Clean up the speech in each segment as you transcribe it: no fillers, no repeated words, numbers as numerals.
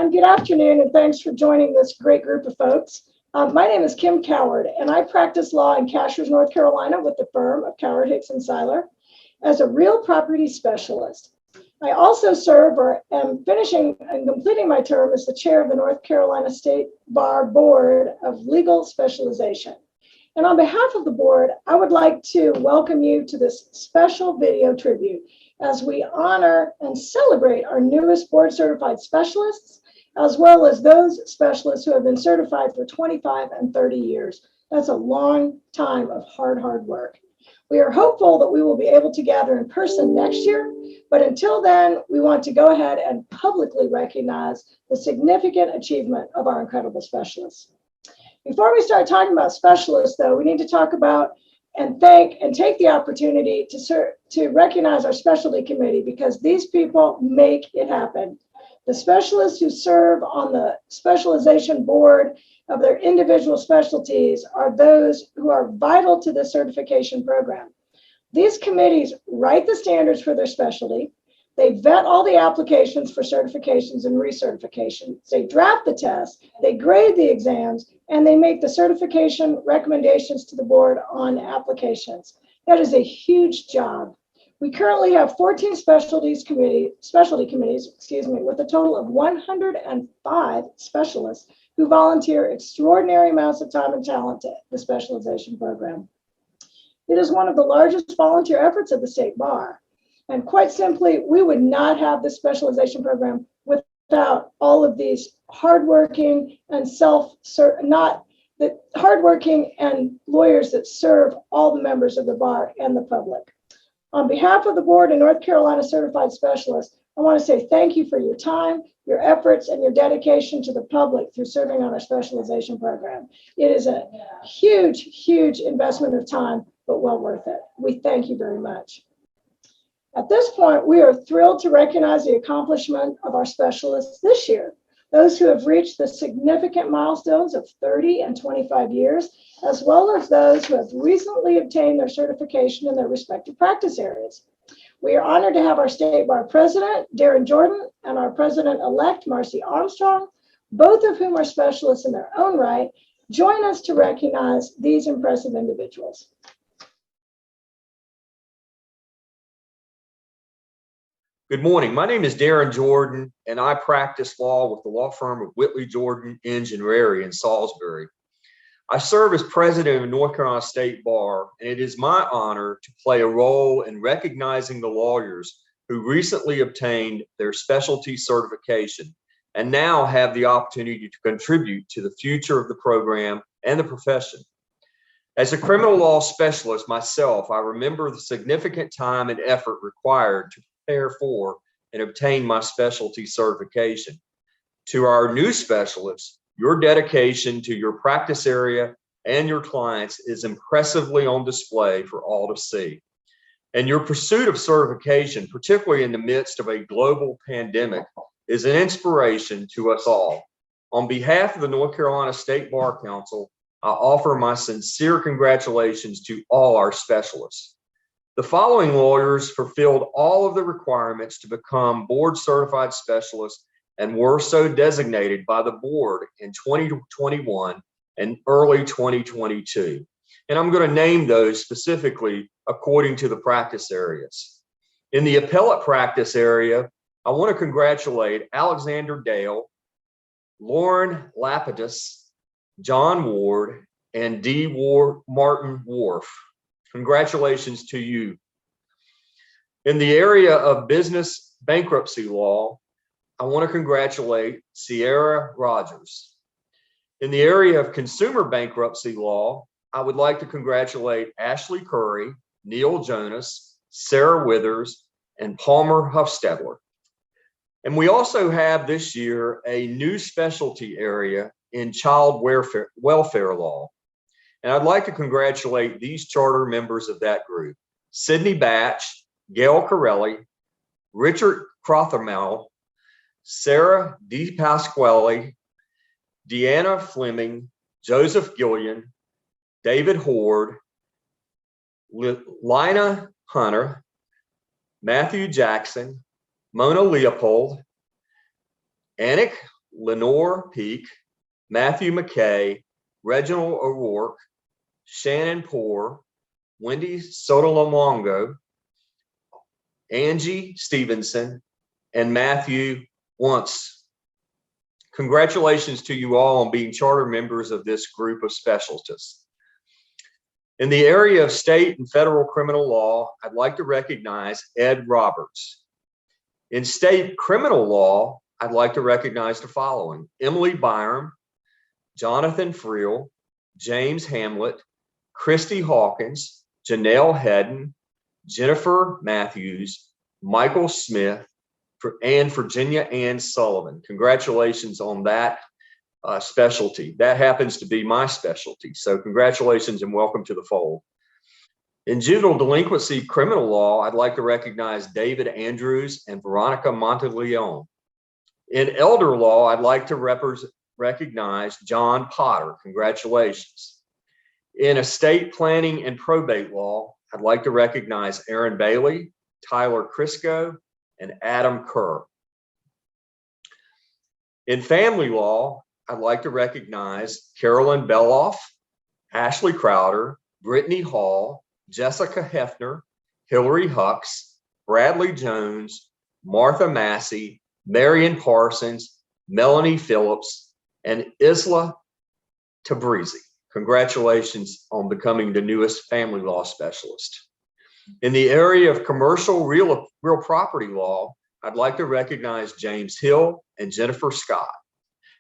everyone. Good afternoon, and thanks for joining this great group of folks. My name is Kim Coward, and I practice law in Cashiers, North Carolina with the firm of Coward, Hicks, and Seiler as a real property specialist. I also serve or am finishing and completing my term as the chair of the North Carolina State Bar Board of Legal Specialization. And on behalf of the board, I would like to welcome you to this special video tribute as we honor and celebrate our newest board certified specialists, as well as those specialists who have been certified for 25 and 30 years. That's a long time of hard work. We are hopeful that we will be able to gather in person next year, but until then, we want to go ahead and publicly recognize the significant achievement of our incredible specialists. Before we start talking about specialists, though, we need to talk about and thank and take the opportunity to recognize our specialty committee, because these people make it happen. The specialists who serve on the specialization board of their individual specialties are those who are vital to the certification program. These committees write the standards for their specialty. They vet all the applications for certifications and recertifications. They draft the tests, they grade the exams, and they make the certification recommendations to the board on applications. That is a huge job. We currently have 14 specialty committees, with a total of 105 specialists who volunteer extraordinary amounts of time and talent to the specialization program. It is one of the largest volunteer efforts of the state bar. And quite simply, we would not have the specialization program without all of these hardworking and hardworking and lawyers that serve all the members of the bar and the public. On behalf of the board and North Carolina Certified Specialists, I want to say thank you for your time, your efforts, and your dedication to the public through serving on our specialization program. It is a huge investment of time, but well worth it. We thank you very much. At this point, we are thrilled to recognize the accomplishment of our specialists this year, those who have reached the significant milestones of 30 and 25 years, as well as those who have recently obtained their certification in their respective practice areas. We are honored to have our State Bar President, Darren Jordan, and our President-elect, Marcy Armstrong, both of whom are specialists in their own right, join us to recognize these impressive individuals. Good morning. My name is Darren Jordan, and I practice law with the law firm of Whitley, Jordan, Inge, and Rary in Salisbury. I serve as president of the North Carolina State Bar, and it is my honor to play a role in recognizing the lawyers who recently obtained their specialty certification and now have the opportunity to contribute to the future of the program and the profession. As a criminal law specialist myself, I remember the significant time and effort required to prepare for and obtain my specialty certification. To our new specialists, your dedication to your practice area and your clients is impressively on display for all to see. And your pursuit of certification, particularly in the midst of a global pandemic, is an inspiration to us all. On behalf of the North Carolina State Bar Council, I offer my sincere congratulations to all our specialists. The following lawyers fulfilled all of the requirements to become board certified specialists and were so designated by the board in 2021 and early 2022. And I'm going to name those specifically according to the practice areas. In the appellate practice area, I want to congratulate Alexander Dale, Lauren Lapidus, John Ward, and D. Martin Wharf. Congratulations to you. In the area of business bankruptcy law, I want to congratulate Sierra Rogers. In the area of consumer bankruptcy law, I would like to congratulate Ashley Curry, Neil Jonas, Sarah Withers, and Palmer Huffstedler. And we also have this year a new specialty area in child welfare law. And I'd like to congratulate these charter members of that group: Sydney Batch, Gail Corelli, Richard Crothermel, Sarah D. Pasquale, Deanna Fleming, Joseph Gillian, David Horde, Lina Hunter, Matthew Jackson, Mona Leopold, Anik Lenore Peak, Matthew McKay, Reginald O'Rourke, Shannon Poor, Wendy Sotolomongo, Angie Stevenson, and Matthew Once. Congratulations to you all on being charter members of this group of specialists. In the area of state and federal criminal law, I'd like to recognize Ed Roberts. In state criminal law, I'd like to recognize the following: Emily Byram, Jonathan Friel, James Hamlet, Christy Hawkins, Janelle Hedden, Jennifer Matthews, Michael Smith, and Virginia Ann Sullivan. Congratulations on that specialty. That happens to be my specialty. So congratulations and welcome to the fold. In juvenile delinquency criminal law, I'd like to recognize David Andrews and Veronica Monteleone. In elder law, I'd like to recognize John Potter. Congratulations. In estate planning and probate law, I'd like to recognize Aaron Bailey, Tyler Crisco, and Adam Kerr. In family law, I'd like to recognize Carolyn Beloff, Ashley Crowder, Brittany Hall, Jessica Hefner, Hillary Hucks, Bradley Jones, Martha Massey, Marion Parsons, Melanie Phillips, and Isla Tabrizi. Congratulations on becoming the newest family law specialist. In the area of commercial real property law, I'd like to recognize James Hill and Jennifer Scott.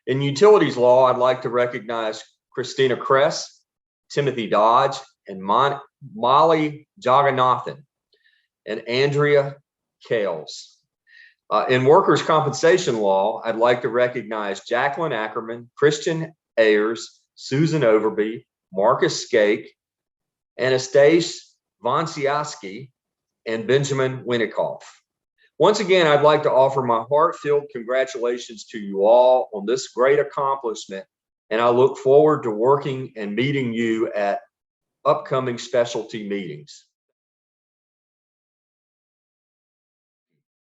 In utilities law, I'd like to recognize Christina Kress, Timothy Dodge, and Molly Jagannathan, and Andrea Kales. In workers' compensation law, I'd like to recognize Jacqueline Ackerman, Christian Ayers, Susan Overby, Marcus Skake, Anastasia Vonsiaski, and Benjamin Winikoff. Once again, I'd like to offer my heartfelt congratulations to you all on this great accomplishment, and I look forward to working and meeting you at upcoming specialty meetings.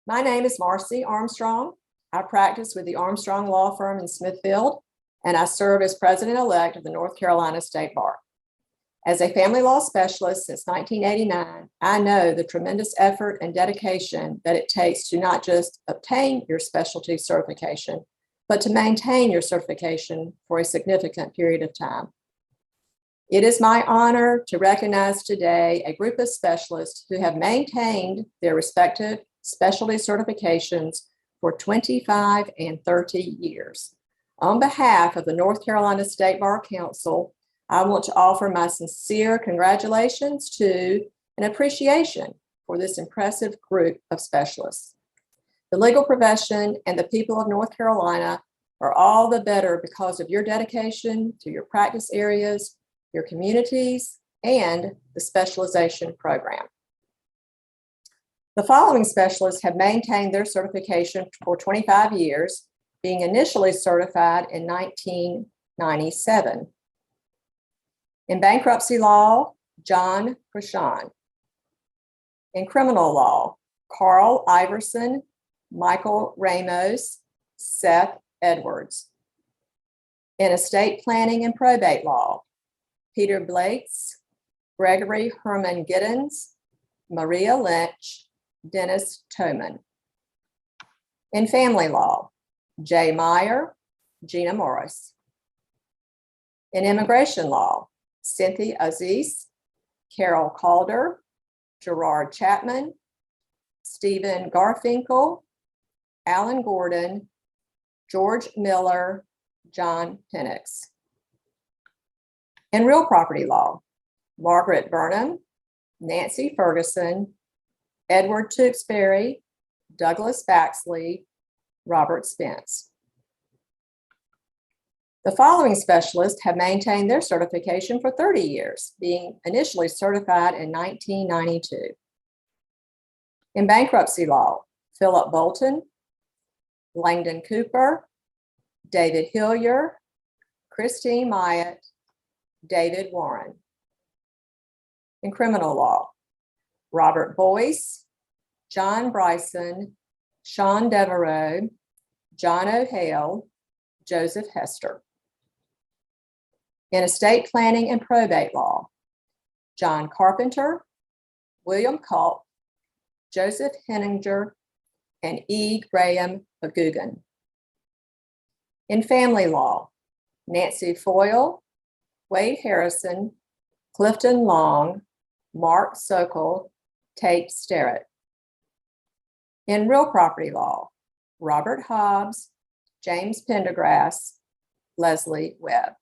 My name is Marcy Armstrong. I practice with the Armstrong Law Firm in Smithfield, and I serve as president-elect of the North Carolina State Bar. As a family law specialist since 1989, I know the tremendous effort and dedication that it takes to not just obtain your specialty certification, but to maintain your certification for a significant period of time. It is my honor to recognize today a group of specialists who have maintained their respective specialty certifications for 25 and 30 years. On behalf of the North Carolina State Bar Council, I want to offer my sincere congratulations to and appreciation for this impressive group of specialists. The legal profession and the people of North Carolina are all the better because of your dedication to your practice areas, your communities, and the specialization program. The following specialists have maintained their certification for 25 years, being initially certified in 1997. In bankruptcy law, John Prashant. In criminal law, Carl Iverson, Michael Ramos, Seth Edwards. In estate planning and probate law, Peter Blakes, Gregory Herman Giddens, Maria Lynch, Dennis Toman. In family law, Jay Meyer, Gina Morris. In immigration law, Cynthia Aziz, Carol Calder, Gerard Chapman, Stephen Garfinkel, Alan Gordon, George Miller, John Penix. In real property law, Margaret Burnham, Nancy Ferguson, Edward Tewksbury, Douglas Baxley, Robert Spence. The following specialists have maintained their certification for 30 years, being initially certified in 1992. In bankruptcy law, Philip Bolton, Langdon Cooper, David Hillier, Christine Myatt, David Warren. In criminal law, Robert Boyce, John Bryson, Sean Devereaux, John O'Hale, Joseph Hester. In estate planning and probate law, John Carpenter, William Culp, Joseph Henninger, and E. Graham Magoogan. In family law, Nancy Foyle, Wade Harrison, Clifton Long, Mark Sokol, Tate Sterrett. In real property law, Robert Hobbs, James Pendergrass, Leslie Webb.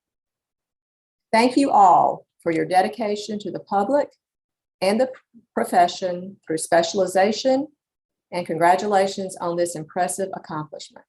Thank you all for your dedication to the public and the profession through specialization, and congratulations on this impressive accomplishment.